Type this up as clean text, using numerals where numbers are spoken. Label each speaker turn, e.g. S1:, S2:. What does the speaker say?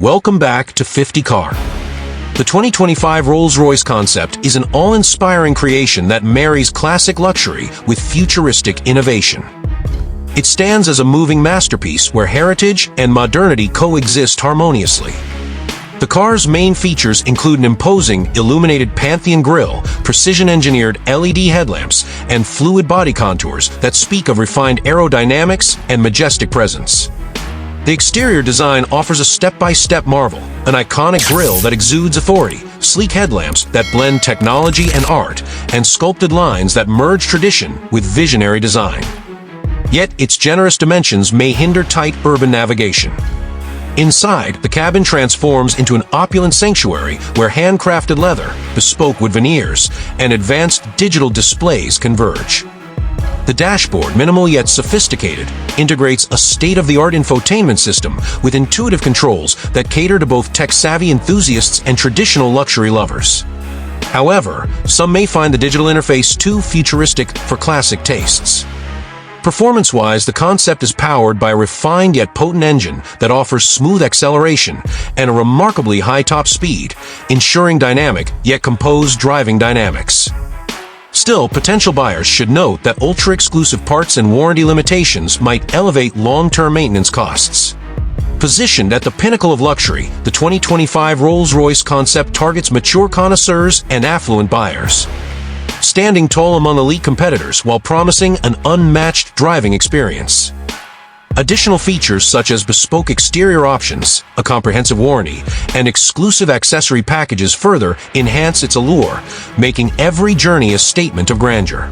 S1: Welcome back to 50 Car. The 2025 Rolls-Royce Concept is an awe-inspiring creation that marries classic luxury with futuristic innovation. It stands as a moving masterpiece where heritage and modernity coexist harmoniously. The car's main features include an imposing, illuminated Pantheon grille, precision-engineered LED headlamps, and fluid body contours that speak of refined aerodynamics and majestic presence. The exterior design offers a step-by-step marvel, an iconic grille that exudes authority, sleek headlamps that blend technology and art, and sculpted lines that merge tradition with visionary design. Yet its generous dimensions may hinder tight urban navigation. Inside, the cabin transforms into an opulent sanctuary where handcrafted leather, bespoke with veneers, and advanced digital displays converge. The dashboard, minimal yet sophisticated, integrates a state-of-the-art infotainment system with intuitive controls that cater to both tech-savvy enthusiasts and traditional luxury lovers. However, some may find the digital interface too futuristic for classic tastes. Performance-wise, the Concept is powered by a refined yet potent engine that offers smooth acceleration and a remarkably high top speed, ensuring dynamic yet composed driving dynamics. Still, potential buyers should note that ultra-exclusive parts and warranty limitations might elevate long-term maintenance costs. Positioned at the pinnacle of luxury, the 2025 Rolls-Royce Concept targets mature connoisseurs and affluent buyers, standing tall among elite competitors while promising an unmatched driving experience. Additional features such as bespoke exterior options, a comprehensive warranty, and exclusive accessory packages further enhance its allure, making every journey a statement of grandeur.